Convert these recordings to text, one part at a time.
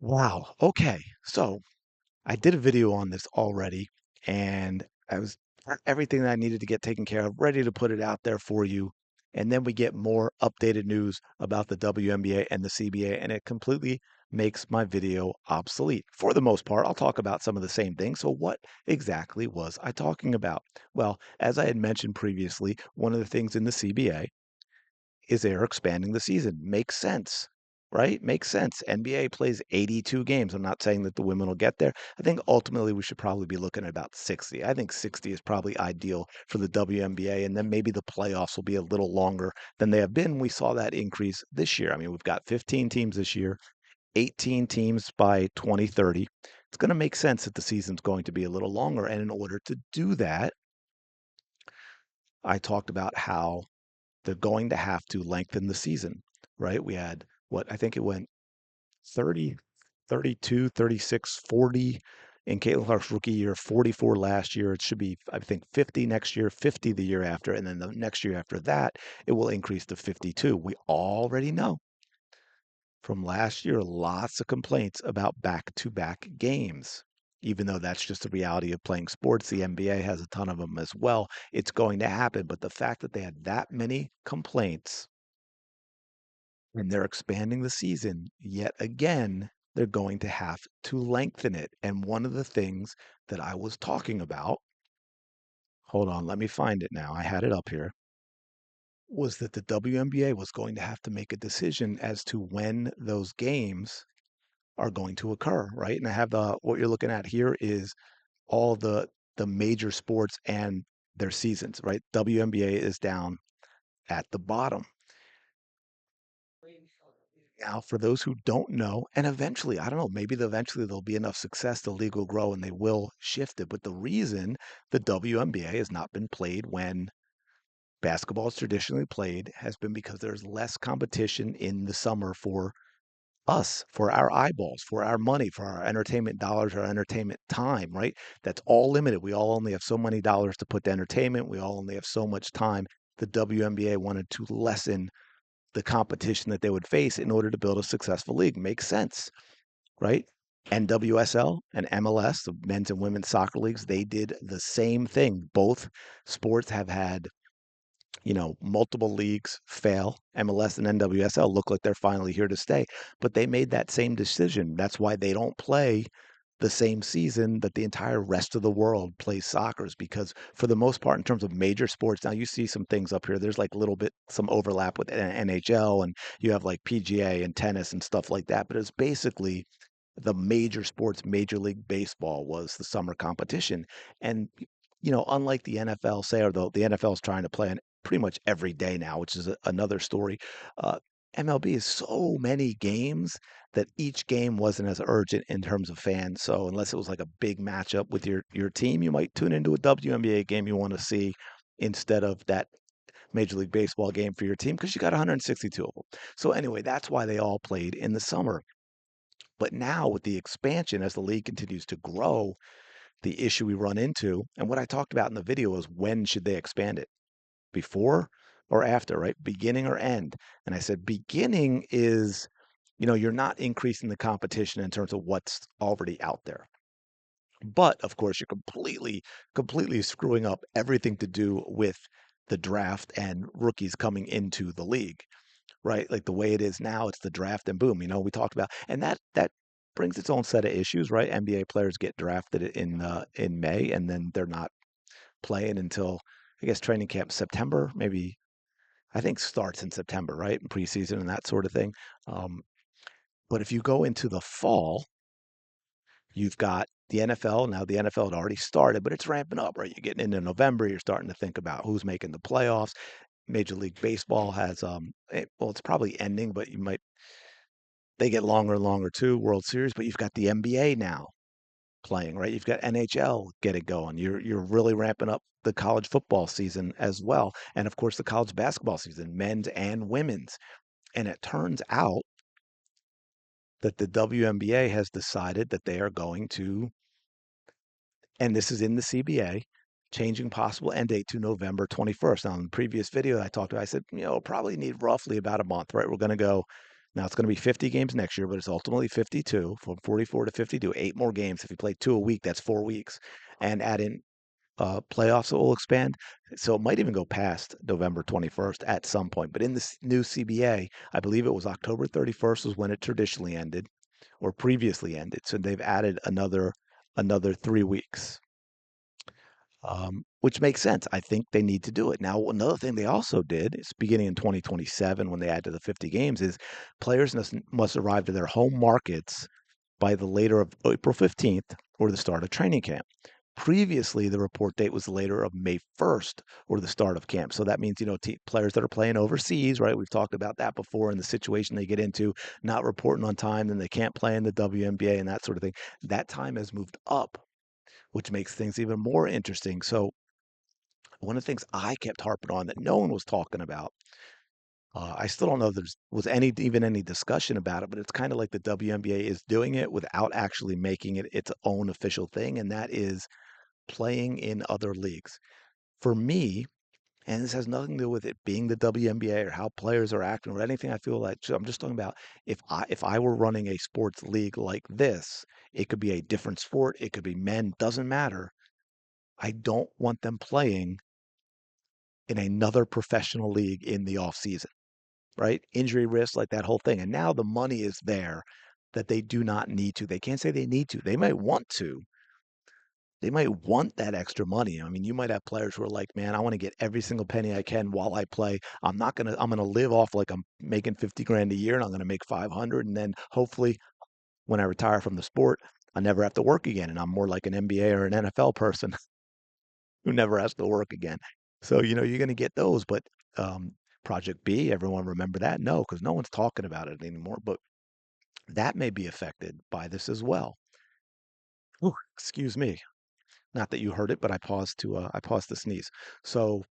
Wow. Okay. So I did a video on this already, and I was everything that I needed to get taken care of, ready to put it out there for you. And then we get more updated news about the WNBA and the CBA, and it completely makes my video obsolete. For the most part, I'll talk about some of the same things. So, what exactly was I talking about? Well, as I had mentioned previously, one of the things in the CBA is they're expanding the season. Makes sense, right? Makes sense. NBA plays 82 games. I'm not saying that the women will get there. I think ultimately we should probably be looking at about 60. I think 60 is probably ideal for the WNBA, and then maybe the playoffs will be a little longer than they have been. We saw that increase this year. I mean, we've got 15 teams this year, 18 teams by 2030. It's going to make sense that the season's going to be a little longer. And in order to do that, I talked about how they're going to have to lengthen the season, right? We had what I think it went 30, 32, 36, 40 in Caitlin Clark's rookie year, 44 last year. It should be, I think, 50 next year, 50 the year after. And then the next year after that, it will increase to 52. We already know from last year lots of complaints about back to back games. Even though that's just the reality of playing sports, the NBA has a ton of them as well. It's going to happen. But the fact that they had that many complaints and they're expanding the season yet again, they're going to have to lengthen it. And one of the things that I was talking about, hold on, let me find it now. I had it up here, was that the WNBA was going to have to make a decision as to when those games are going to occur, right? And I have the what you're looking at here is all the major sports and their seasons, right? WNBA is down at the bottom. Now, for those who don't know, and eventually, I don't know, maybe eventually there'll be enough success, the league will grow and they will shift it. But the reason the WNBA has not been played when basketball is traditionally played has been because there's less competition in the summer for us, for our eyeballs, for our money, for our entertainment dollars, our entertainment time, right? That's all limited. We all only have so many dollars to put to entertainment. We all only have so much time. The WNBA wanted to lessen the competition that they would face in order to build a successful league. Makes sense, right? NWSL and MLS, the men's and women's soccer leagues, they did the same thing. Both sports have had, multiple leagues fail. MLS and NWSL look like they're finally here to stay, but they made that same decision. That's why they don't play the same season that the entire rest of the world plays soccer is because for the most part in terms of major sports now you see some things up here there's like a little bit some overlap with NHL and you have like PGA and tennis and stuff like that but it's basically the major sports Major League Baseball was the summer competition and unlike the NFL say or the NFL is trying to play in pretty much every day now which is another story uh, MLB is so many games that each game wasn't as urgent in terms of fans. So unless it was like a big matchup with your team, you might tune into a WNBA game you want to see instead of that Major League Baseball game for your team because you got 162 of them. So anyway, that's why they all played in the summer. But now with the expansion, as the league continues to grow, the issue we run into, and what I talked about in the video is when should they expand it? Before or after, right? Beginning or end. And I said beginning is, you're not increasing the competition in terms of what's already out there. But of course, you're completely screwing up everything to do with the draft and rookies coming into the league, right? Like the way it is now, it's the draft and boom, we talked about, and that brings its own set of issues, right? NBA players get drafted in May and then they're not playing until I guess training camp September, maybe I think starts in September, right? Preseason and that sort of thing. Um, but if you go into the fall, you've got the NFL. Now, the NFL had already started, but it's ramping up, right? You're getting into November. You're starting to think about who's making the playoffs. Major League Baseball has, well, it's probably ending, but they get longer and longer too, World Series. But you've got the NBA now playing, right? You've got NHL getting going. You're really ramping up the college football season as well. And of course, the college basketball season, men's and women's. And it turns out that the WNBA has decided that they are going to, and this is in the CBA, changing possible end date to November 21st. Now, in the previous video I talked about, I said, probably need roughly about a month, right? We're going to go Now it's going to be 50 games next year, but it's ultimately 52 from 44 to 52, 8 more games. If you play two a week, that's 4 weeks. And add in playoffs that will expand. So it might even go past November 21st at some point. But in this new CBA, I believe it was October 31st was when it traditionally ended or previously ended. So they've added another 3 weeks, which makes sense. I think they need to do it. Now, another thing they also did is beginning in 2027 when they add to the 50 games is players must arrive to their home markets by the later of April 15th or the start of training camp. Previously, the report date was later of May 1st or the start of camp. So that means, players that are playing overseas, right? We've talked about that before and the situation they get into, not reporting on time, then they can't play in the WNBA and that sort of thing. That time has moved up, which makes things even more interesting. So one of the things I kept harping on that no one was talking about, I still don't know if there's was any discussion about it, but it's kind of like the WNBA is doing it without actually making it its own official thing, and that is playing in other leagues. For me, and this has nothing to do with it being the WNBA or how players are acting or anything I feel like. So I'm just talking about if I were running a sports league like this, it could be a different sport, it could be men, doesn't matter. I don't want them playing in another professional league in the off season, right? Injury risk, like that whole thing. And now the money is there that they do not need to. They can't say they need to. They might want to, they might want that extra money. I mean, you might have players who are like, man, I want to get every single penny I can while I play. I'm gonna live off like I'm making 50 grand a year and I'm gonna make 500. And then hopefully when I retire from the sport, I never have to work again. And I'm more like an NBA or an NFL person who never has to work again. So, you're gonna get those. But um, Project B, everyone remember that? No, because no one's talking about it anymore. But that may be affected by this as well. Ooh, excuse me. Not that you heard it, but I paused to sneeze. So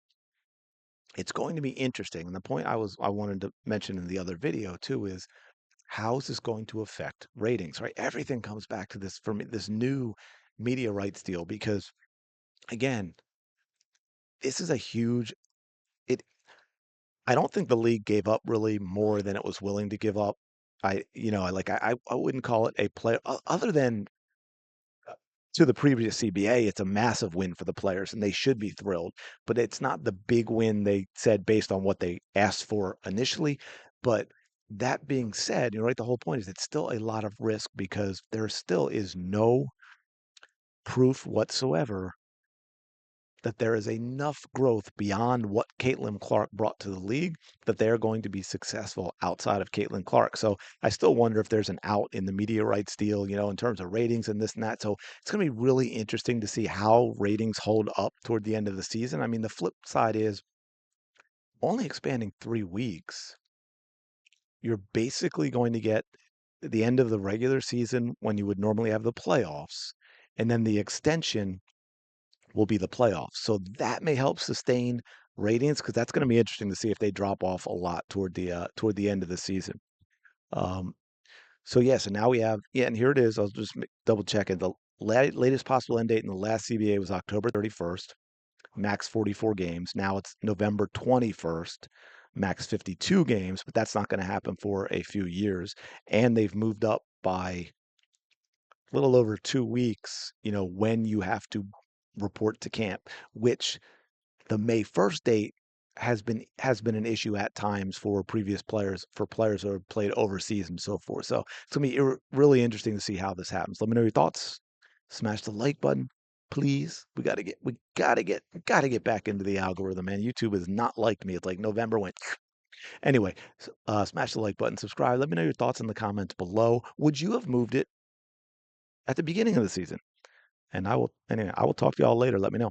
it's going to be interesting. And the point I wanted to mention in the other video too is how is this going to affect ratings, right? Everything comes back to this for me, this new media rights deal, because again, this is a huge it I don't think the league gave up really more than it was willing to give up. I wouldn't call it a play other than to the previous CBA, it's a massive win for the players and they should be thrilled. But it's not the big win they said based on what they asked for initially. But that being said, right, the whole point is it's still a lot of risk because there still is no proof whatsoever that there is enough growth beyond what Caitlin Clark brought to the league that they're going to be successful outside of Caitlin Clark. So I still wonder if there's an out in the media rights deal, in terms of ratings and this and that. So it's going to be really interesting to see how ratings hold up toward the end of the season. I mean, the flip side is only expanding 3 weeks. You're basically going to get the end of the regular season when you would normally have the playoffs, and then the extension will be the playoffs. So that may help sustain ratings because that's going to be interesting to see if they drop off a lot toward the end of the season. Um, so yeah, so now we have and here it is. I'll just double check it. The latest possible end date in the last CBA was October 31st, max 44 games. Now it's November 21st, max 52 games, but that's not going to happen for a few years. And they've moved up by a little over 2 weeks, when you have to report to camp, which the May 1st date has been an issue at times for previous players, for players who have played overseas and so forth. So it's gonna be really interesting to see how this happens. Let me know your thoughts. Smash the like button, please. We gotta get back into the algorithm, man. YouTube has not liked me. It's like November went. Anyway, smash the like button, subscribe. Let me know your thoughts in the comments below. Would you have moved it at the beginning of the season? And I will talk to y'all later. Let me know.